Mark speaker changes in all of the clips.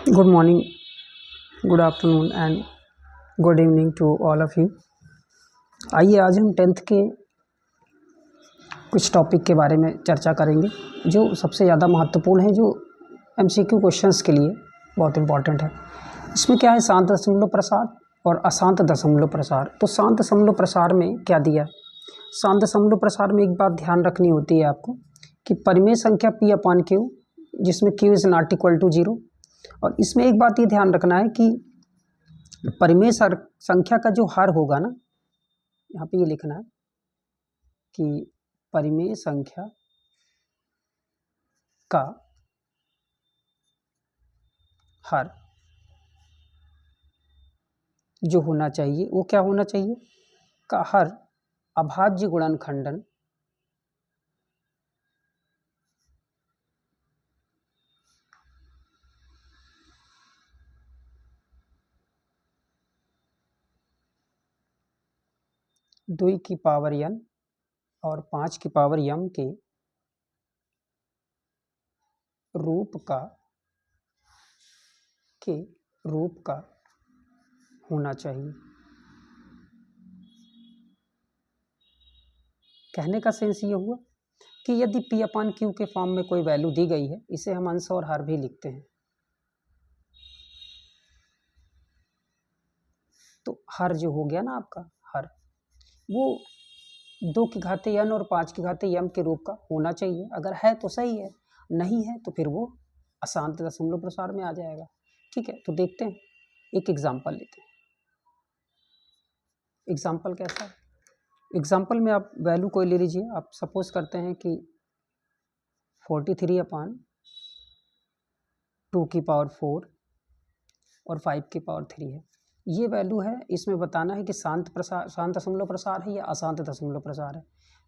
Speaker 1: Good morning, good afternoon and good evening to all of you. आइए आज हम tenth के कुछ टॉपिक के बारे में चर्चा करेंगे जो सबसे ज़्यादा महत्वपूर्ण है, जो एमसीक्यू क्वेश्चंस के लिए बहुत इम्पॉर्टेंट है। इसमें क्या है, शांत दशमलव प्रसार और अशांत दशमलव प्रसार। तो शांत दशमलव प्रसार में क्या दिया है? शांत दशमलव प्रसार में एक बात ध्यान रखनी होती है आपको कि परिमेय संख्या पी अपान क्यू, जिसमें q is not equal to zero. और इसमें एक बात ये ध्यान रखना है कि परिमेय संख्या का जो हर होगा ना, यहाँ पे ये लिखना है कि परिमेय संख्या का हर जो होना चाहिए वो क्या होना चाहिए, का हर अभाज्य गुणनखंडन दो की पावर n और 5 की पावर m के रूप का होना चाहिए। कहने का सेंस ये हुआ कि यदि p अपान क्यू के फॉर्म में कोई वैल्यू दी गई है, इसे हम अंश और हर भी लिखते हैं। तो हर जो हो गया ना आपका हर, वो 2 की घाते n और 5 की घाते m के रूप का होना चाहिए। अगर है तो सही है, नहीं है तो फिर वो अशांत दशमलव प्रसार में आ जाएगा। ठीक है, तो देखते हैं, एक एग्जाम्पल लेते हैं। एग्जाम्पल कैसा है? एग्जाम्पल में आप वैल्यू कोई ले लीजिए। आप सपोज करते हैं कि 43 अपान 2 की पावर 4 और 5 की पावर 3 है। ये वैल्यू है। इसमें बताना है कि शांत दशमलव प्रसार है या अशांत दशमलव प्रसार है।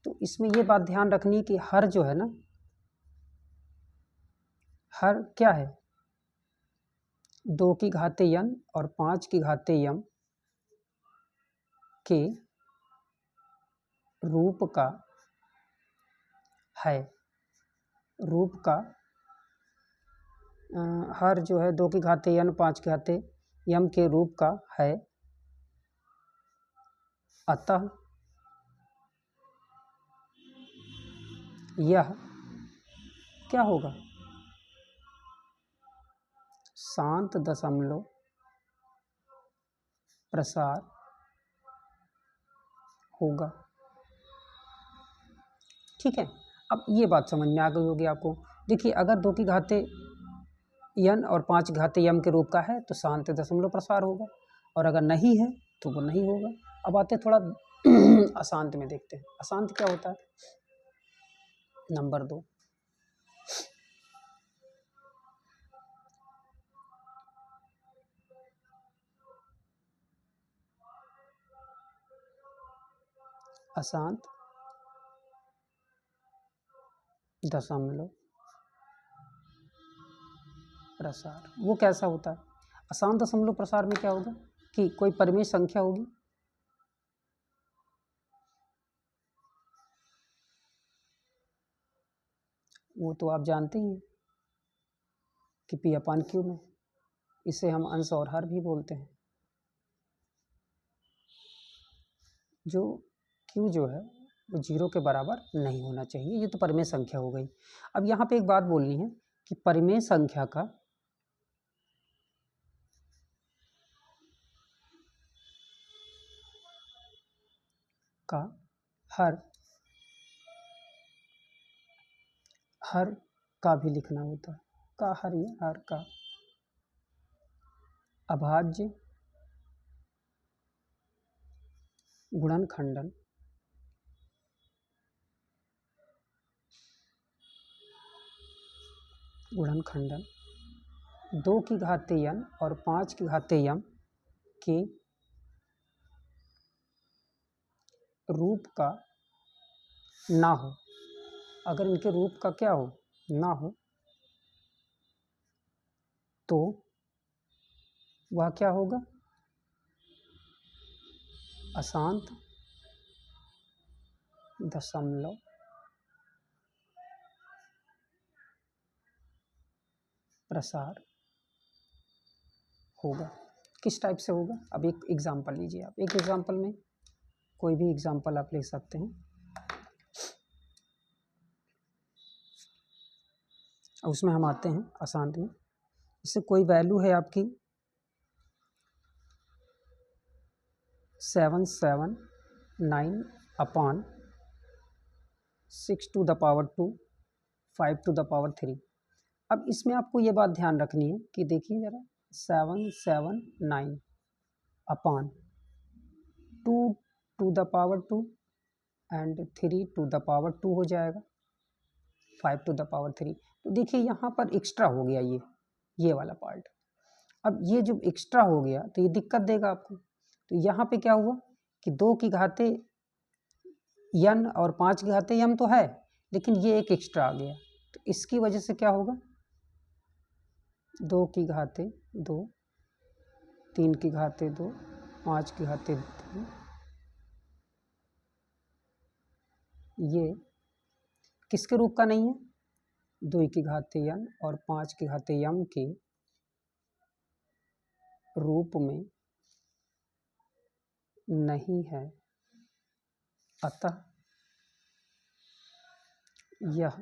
Speaker 1: तो इसमें ये बात ध्यान रखनी कि हर जो है ना, हर क्या है, 2 की घाते n और 5 की घाते m के रूप का है। रूप का हर जो है 2 की घाते n 5 की घाते m के रूप का है। अतः यह क्या होगा, शांत दशमलव प्रसार होगा। ठीक है, अब ये बात समझ में आ गई होगी आपको। देखिए, अगर 2 की घाते n और 5 घाते m के रूप का है तो शांत दशमलव प्रसार होगा, और अगर नहीं है तो वो नहीं होगा। अब आते थोड़ा अशांत में, देखते हैं अशांत क्या होता है। नंबर 2, अशांत दशमलव प्रसार वो कैसा होता है? अशांत दशमलव प्रसार में क्या होगा कि कोई परिमेय संख्या होगी, वो तो आप जानते ही हैं कि पी अपान क्यू में, इसे हम अंश और हर भी बोलते हैं। जो क्यू जो है वो 0 के बराबर नहीं होना चाहिए। ये तो परिमेय संख्या हो गई। अब यहाँ पे एक बात बोलनी है कि परिमेय संख्या का हर हर का भी लिखना होता है। का हर या हर का अभाज्य गुणनखंडन गुणनखंडन 2 की घाते n और 5 की घाते m के रूप का ना हो। अगर इनके रूप का क्या हो, ना हो, तो वह क्या होगा, अशांत दशमलव प्रसार होगा। किस टाइप से होगा? अब एक एग्जांपल लीजिए आप, एक एग्जांपल में कोई भी एग्जांपल आप ले सकते हैं। उसमें हम आते हैं अशांत में। जैसे कोई वैल्यू है आपकी 779 upon 6 to the power 2 5 to the power 3। अब इसमें आपको ये बात ध्यान रखनी है कि देखिए ज़रा, 779 upon 2 to the power 2 and 3 to the power 2 हो जाएगा, 5 टू द पावर 3। तो देखिए यहाँ पर एक्स्ट्रा हो गया ये वाला पार्ट। अब ये जो एक्स्ट्रा हो गया तो ये दिक्कत देगा आपको। तो यहाँ पे क्या हुआ कि 2 की घाते n और 5 की घाते m तो है, लेकिन ये एक एक्स्ट्रा आ गया। तो इसकी वजह से क्या होगा, 2 की घाते 2, 3 की घाते 2, 5 की घाते 3, ये किसके रूप का नहीं है? 2 की घाते n और 5 की घाते m के रूप में नहीं है। अतः यह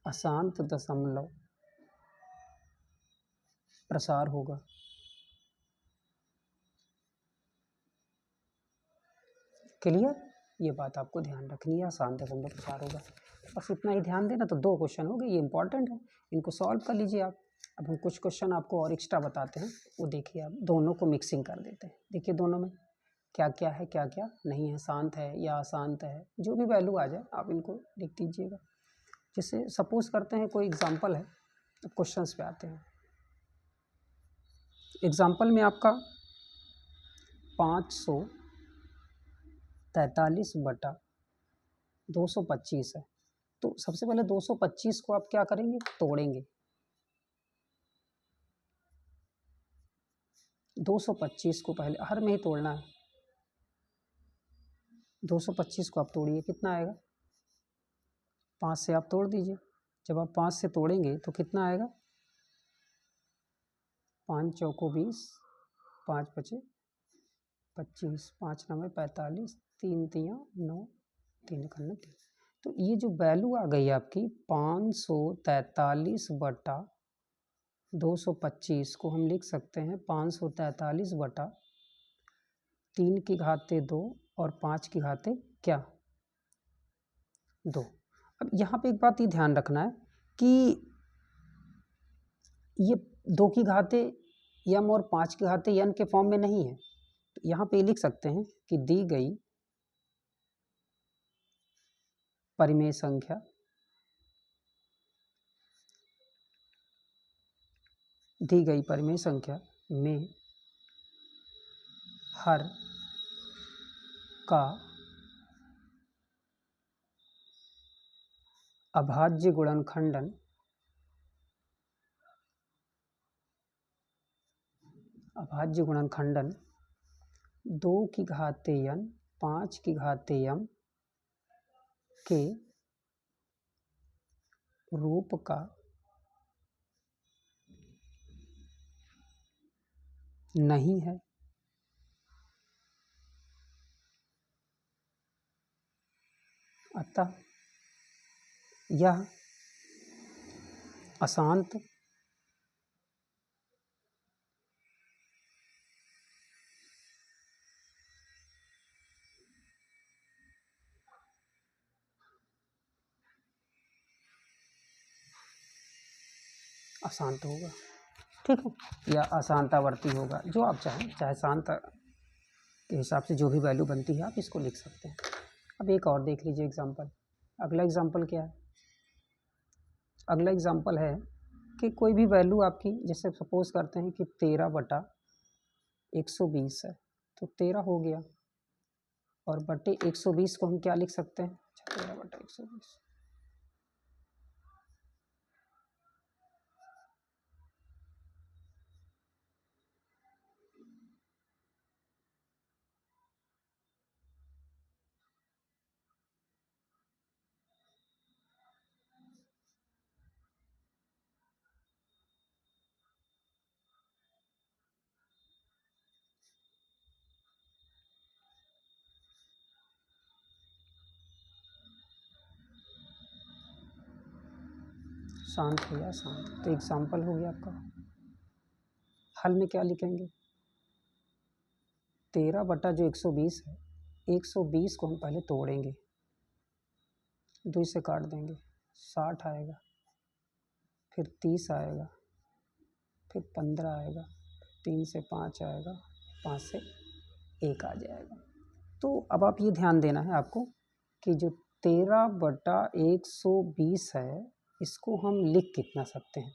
Speaker 1: अशांत दशमलव प्रसार होगा। क्लियर? ये बात आपको ध्यान रखनी है, अशांत दशमलव प्रसार होगा। बस इतना ही ध्यान देना। तो 2 क्वेश्चन हो गए, ये इंपॉर्टेंट है, इनको सॉल्व कर लीजिए आप। अब हम कुछ क्वेश्चन आपको और एक्स्ट्रा बताते हैं, वो देखिए आप। दोनों को मिक्सिंग कर देते हैं। देखिए दोनों में क्या क्या है, क्या क्या नहीं है, शांत है या अशांत है, जो भी वैल्यू आ जाए आप इनको लिख दीजिएगा। जैसे सपोज करते हैं कोई एग्जांपल है, अब क्वेश्चंस पे आते हैं। एग्जांपल में आपका 543/225 है। तो सबसे पहले 225 को आप क्या करेंगे, तोड़ेंगे। 225 को पहले हर में ही तोड़ना है। 225 को आप तोड़िए, कितना आएगा? 5 से आप तोड़ दीजिए। जब आप 5 से तोड़ेंगे तो कितना आएगा? 5 चौको 20, 5 पचे 25, 5 9 45, 3 तियाँ 9, 3 खन्ने 3। तो ये जो वैल्यू आ गई आपकी 543/225 को हम लिख सकते हैं 543/3 की घाते 2 और 5 की घाते क्या? 2। अब यहाँ पे एक बात ये ध्यान रखना है कि ये 2 की घाते m और 5 की घाते n के फॉर्म में नहीं है। तो यहाँ पे लिख सकते हैं कि दी गई परिमेय संख्या में हर का अभाज्य गुणनखंडन 2 की घाते n 5 की घाते m के रूप का नहीं है। अतः यह अशांत अशांत होगा, ठीक है, या अशांतावर्ती होगा, जो आप चाहें, चाहे शांत के हिसाब से जो भी वैल्यू बनती है आप इसको लिख सकते हैं। अब एक और देख लीजिए एग्जांपल। अगला एग्जांपल क्या है? अगला एग्जांपल है कि कोई भी वैल्यू आपकी, जैसे सपोज करते हैं कि 13/120 है। तो 13 हो गया और बटे 120 को हम क्या लिख सकते हैं? 13/120। अशांत है या अशांत। तो एग्जाम्पल हो गया आपका। हल में क्या लिखेंगे, 13 बटा जो 120 है, 120 को हम पहले तोड़ेंगे, 2 से काट देंगे, 60 आएगा, फिर 30 आएगा, फिर 15 आएगा, 3 से 5 आएगा, 5 से 1 आ जाएगा। तो अब आप ये ध्यान देना है आपको कि जो 13 बटा 120 है, इसको हम लिख कितना सकते हैं।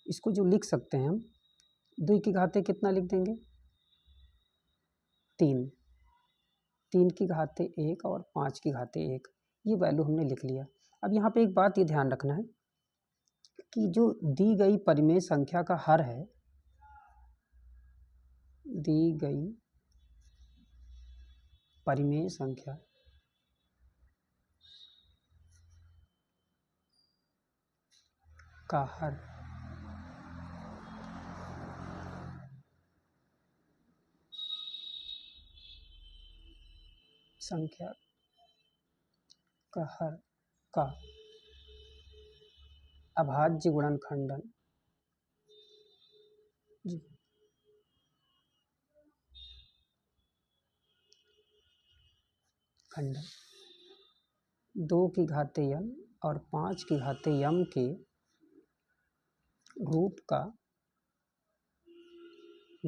Speaker 1: इसको जो लिख सकते हैं हम, 2 की घाते कितना लिख देंगे, 3, 3 की घाते 1 और 5 की घाते 1, ये वैल्यू हमने लिख लिया। अब यहाँ पे एक बात ये ध्यान रखना है कि जो दी गई परिमेय संख्या का हर है, दी गई परिमेय संख्या का हर संख्या का हर का अभाज्य गुणनखंडन जी खंडन 2 की घाते m और 5 की घाते m के रूप का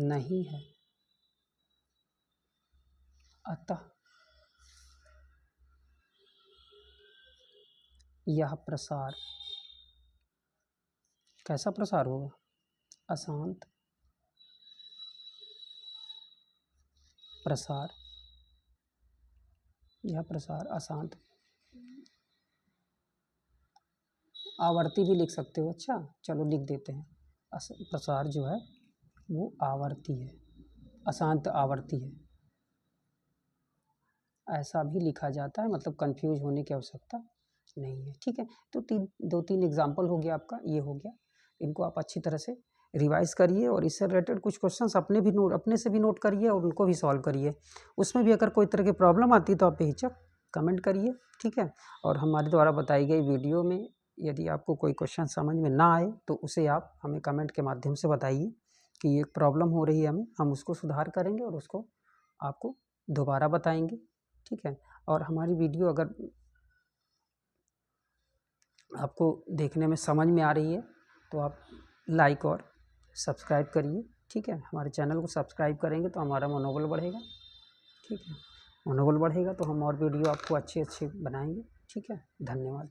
Speaker 1: नहीं है। अतः यह प्रसार कैसा प्रसार होगा, अशांत प्रसार। यह प्रसार अशांत, आवर्ती भी लिख सकते हो। अच्छा चलो लिख देते हैं, प्रसार जो है वो आवर्ती है, अशांत आवर्ती है, ऐसा भी लिखा जाता है। मतलब कंफ्यूज होने की आवश्यकता नहीं है। ठीक है, तो 2-3 एग्जाम्पल हो गया आपका, ये हो गया। इनको आप अच्छी तरह से रिवाइज करिए और इससे रिलेटेड कुछ क्वेश्चंस अपने से भी नोट करिए और उनको भी सॉल्व करिए। उसमें भी अगर कोई तरह की प्रॉब्लम आती है तो आप बेहिचक कमेंट करिए। ठीक है, और हमारे द्वारा बताई गई वीडियो में यदि आपको कोई क्वेश्चन समझ में ना आए तो उसे आप हमें कमेंट के माध्यम से बताइए कि ये प्रॉब्लम हो रही है हमें, हम उसको सुधार करेंगे और उसको आपको दोबारा बताएंगे। ठीक है, और हमारी वीडियो अगर आपको देखने में समझ में आ रही है तो आप लाइक और सब्सक्राइब करिए। ठीक है, हमारे चैनल को सब्सक्राइब करेंगे तो हमारा मनोबल बढ़ेगा। ठीक है, मनोबल बढ़ेगा तो हम और वीडियो आपको अच्छे बनाएंगे। ठीक है, धन्यवाद।